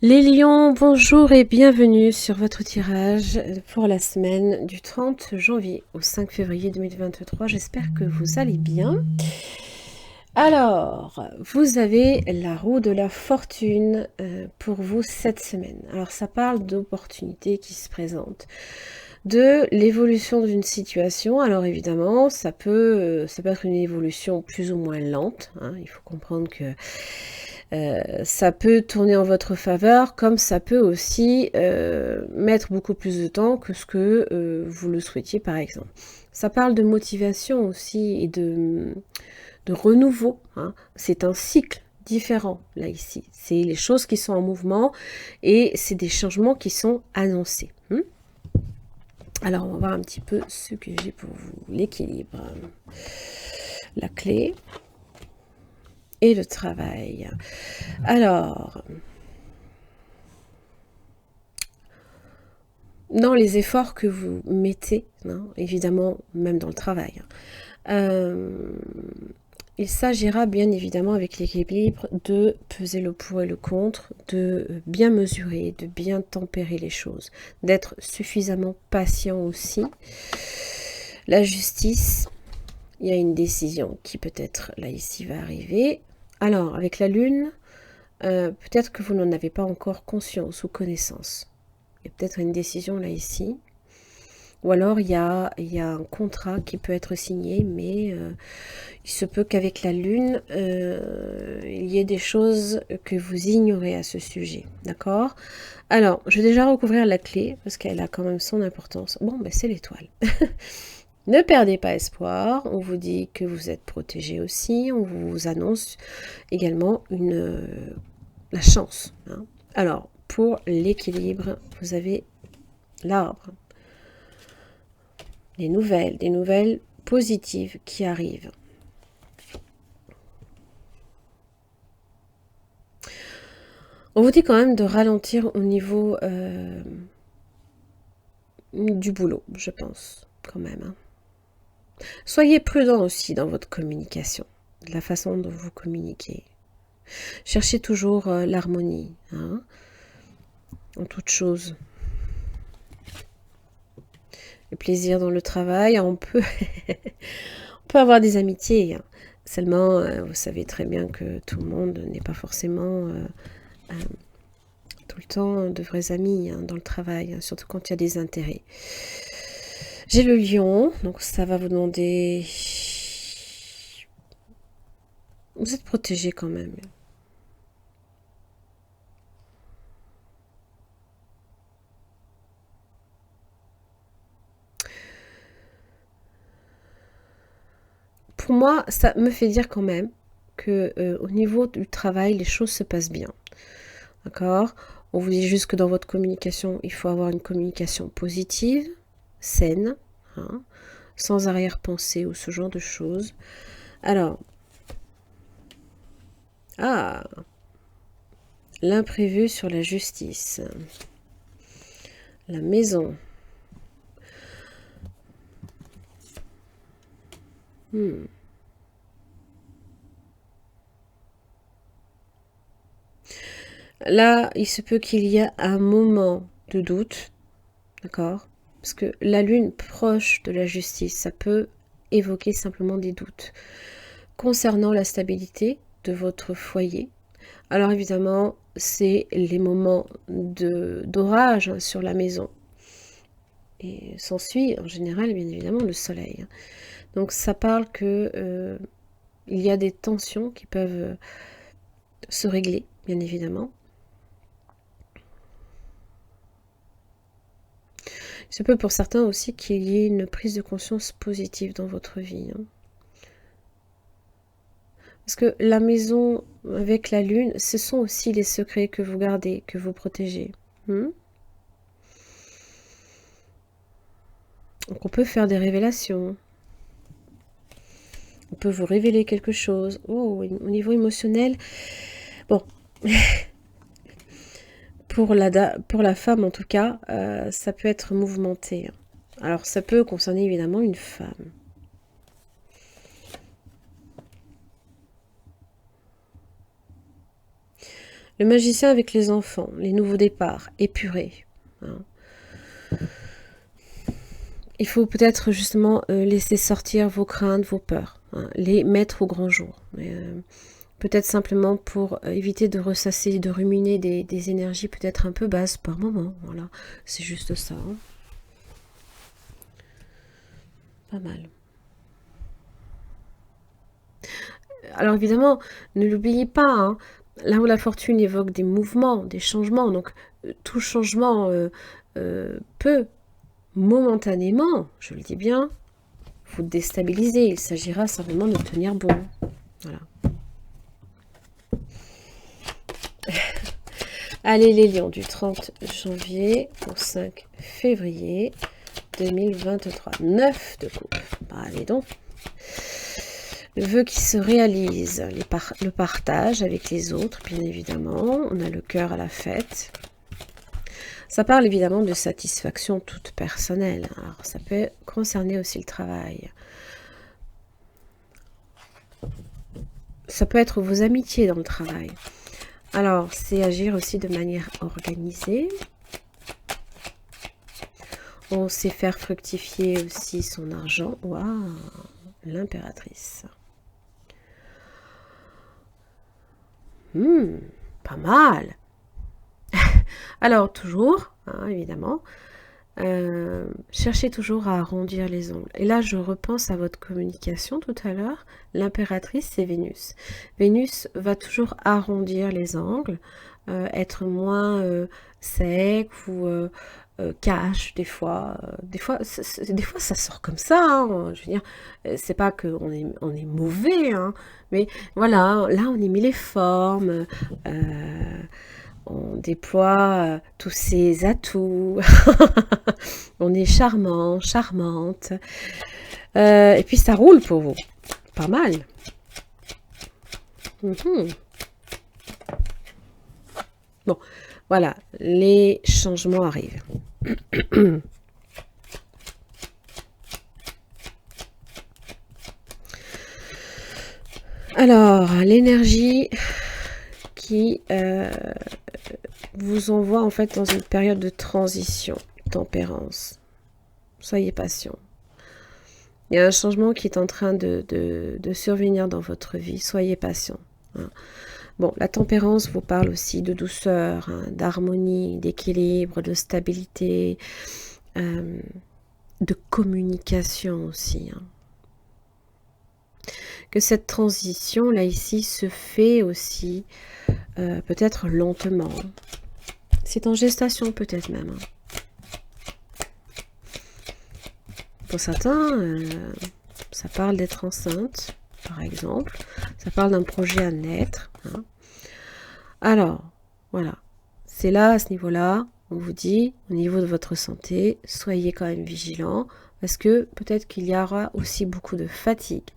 Les lions, bonjour et bienvenue sur votre tirage pour la semaine du 30 janvier au 5 février 2023. J'espère que vous allez bien. Alors, vous avez la roue de la fortune pour vous cette semaine. Alors, ça parle d'opportunités qui se présentent, de l'évolution d'une situation. Alors, évidemment, ça peut être une évolution plus ou moins lente, hein. Il faut comprendre que ça peut tourner en votre faveur, comme ça peut aussi mettre beaucoup plus de temps que ce que vous le souhaitiez, par exemple. Ça parle de motivation aussi et de renouveau, hein. C'est un cycle différent, là, ici. C'est les choses qui sont en mouvement et c'est des changements qui sont annoncés. Alors, on va voir un petit peu ce que j'ai pour vous. L'équilibre, la clé et le travail. Alors, dans les efforts que vous mettez, hein, évidemment, même dans le travail, il s'agira bien évidemment avec l'équilibre de peser le pour et le contre, de bien mesurer, de bien tempérer les choses, d'être suffisamment patient aussi. La justice, il y a une décision qui peut-être là ici va arriver. Alors avec la lune, peut-être que vous n'en avez pas encore conscience ou connaissance. Il y a peut-être une décision là ici. Ou alors il y a un contrat qui peut être signé, mais il se peut qu'avec la lune, il y ait des choses que vous ignorez à ce sujet. D'accord? Alors, je vais déjà recouvrir la clé, parce qu'elle a quand même son importance. Bon, ben c'est l'étoile. Ne perdez pas espoir, on vous dit que vous êtes protégé aussi, on vous annonce également la chance, hein. Alors, pour l'équilibre, vous avez l'arbre. Des nouvelles positives qui arrivent. On vous dit quand même de ralentir au niveau du boulot, je pense, quand même, hein. Soyez prudent aussi dans votre communication, de la façon dont vous communiquez. Cherchez toujours l'harmonie, hein, en toute chose. Le plaisir dans le travail, on peut avoir des amitiés, hein. Seulement, vous savez très bien que tout le monde n'est pas forcément tout le temps de vrais amis, hein, dans le travail, hein, surtout quand il y a des intérêts. J'ai le lion, donc ça va vous demander... Vous êtes protégé quand même. Pour moi, ça me fait dire quand même que au niveau du travail, les choses se passent bien. D'accord? On vous dit juste que dans votre communication, il faut avoir une communication positive, saine, hein, sans arrière-pensée ou ce genre de choses. Alors, l'imprévu sur la justice, la maison. Là, il se peut qu'il y ait un moment de doute, d'accord? Parce que la lune proche de la justice, ça peut évoquer simplement des doutes concernant la stabilité de votre foyer. Alors évidemment, c'est les moments d'orage sur la maison. Et s'ensuit, en général, bien évidemment, le soleil. Donc ça parle que il y a des tensions qui peuvent se régler, bien évidemment. Il se peut pour certains aussi qu'il y ait une prise de conscience positive dans votre vie, hein. Parce que la maison avec la lune, ce sont aussi les secrets que vous gardez, que vous protégez. Donc on peut faire des révélations. On peut vous révéler quelque chose. Oh, au niveau émotionnel, bon, pour la femme en tout cas, ça peut être mouvementé. Alors ça peut concerner évidemment une femme. Le magicien avec les enfants, les nouveaux départs, épurés. Hein. Il faut peut-être justement laisser sortir vos craintes, vos peurs, hein, les mettre au grand jour. Peut-être simplement pour éviter de ressasser, de ruminer des énergies peut-être un peu basses par moment. Voilà, c'est juste ça. Hein. Pas mal. Alors évidemment, ne l'oubliez pas, hein, là où la fortune évoque des mouvements, des changements, donc tout changement peut momentanément, je le dis bien, vous déstabiliser. Il s'agira simplement de tenir bon. Voilà. Allez les lions, du 30 janvier au 5 février 2023. 9 de coupe. Allez donc. Le vœu qui se réalise, le partage avec les autres, bien évidemment. On a le cœur à la fête. Ça parle évidemment de satisfaction toute personnelle. Alors, ça peut concerner aussi le travail. Ça peut être vos amitiés dans le travail. Alors, c'est agir aussi de manière organisée. On sait faire fructifier aussi son argent. Waouh, l'impératrice. Pas mal. Alors, toujours, hein, évidemment, cherchez toujours à arrondir les ongles. Et là, je repense à votre communication tout à l'heure. L'impératrice, c'est Vénus. Vénus va toujours arrondir les angles, être moins sec ou cash des fois. Des fois, ça sort comme ça. Hein, je veux dire, c'est pas qu'on est mauvais, hein, mais voilà, là, on y met les formes. On déploie tous ses atouts. On est charmant, charmante. Et puis ça roule pour vous. Pas mal. Bon, voilà. Les changements arrivent. Alors, l'énergie qui vous envoie en fait dans une période de transition, tempérance. Soyez patient. Il y a un changement qui est en train de survenir dans votre vie. Soyez patient. Hein. Bon, la tempérance vous parle aussi de douceur, hein, d'harmonie, d'équilibre, de stabilité, de communication aussi. Hein. Que cette transition, là, ici, se fait aussi peut-être lentement. C'est en gestation peut-être même. Hein. Pour certains, ça parle d'être enceinte, par exemple. Ça parle d'un projet à naître. Hein. Alors, voilà. C'est là, à ce niveau-là, on vous dit, au niveau de votre santé, soyez quand même vigilants, parce que peut-être qu'il y aura aussi beaucoup de fatigue.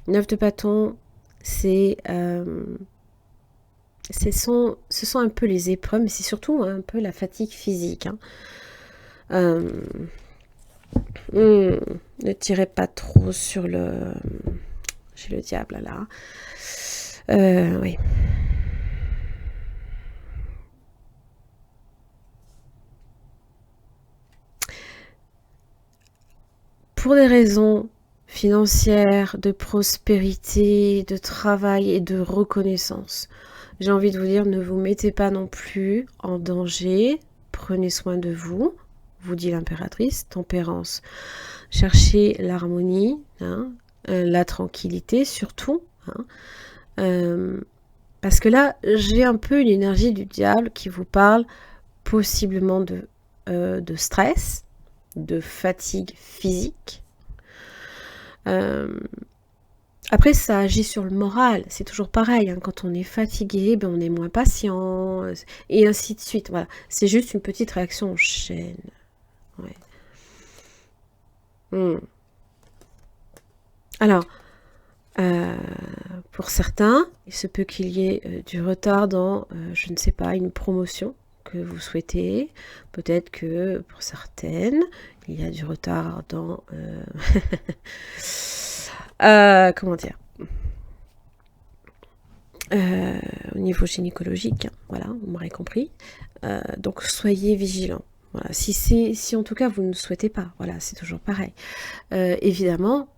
9 de bâton, ce sont un peu les épreuves, mais c'est surtout un peu la fatigue physique. Hein. Ne tirez pas trop sur le... J'ai le diable là. Oui. Pour des raisons financières, de prospérité, de travail et de reconnaissance, j'ai envie de vous dire, ne vous mettez pas non plus en danger. Prenez soin de vous, vous dit l'impératrice. Tempérance. Cherchez l'harmonie, hein, la tranquillité surtout. Hein, parce que là, j'ai un peu l'énergie du diable qui vous parle possiblement de stress, de fatigue physique. Après, ça agit sur le moral. C'est toujours pareil. Hein. Quand on est fatigué, ben, on est moins patient. Et ainsi de suite. Voilà. C'est juste une petite réaction en chaîne. Ouais. Alors, pour certains, il se peut qu'il y ait du retard dans, je ne sais pas, une promotion que vous souhaitez. Peut-être que pour certaines, il y a du retard dans... comment dire, au niveau gynécologique, hein, voilà, vous m'aurez compris. Donc soyez vigilants. Voilà, si en tout cas vous ne souhaitez pas, voilà, c'est toujours pareil. Évidemment,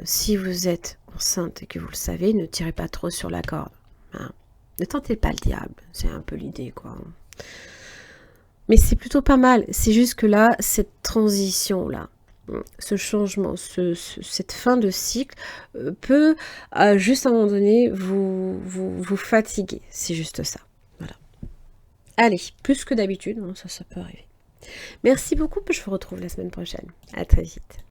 si vous êtes enceinte et que vous le savez, ne tirez pas trop sur la corde. Hein. Ne tentez pas le diable, c'est un peu l'idée, quoi. Mais c'est plutôt pas mal. C'est juste que là, cette transition-là, ce changement, cette fin de cycle peut, juste à un moment donné, vous fatiguer. C'est juste ça. Voilà. Allez, plus que d'habitude, hein, ça peut arriver. Merci beaucoup, je vous retrouve la semaine prochaine. À très vite.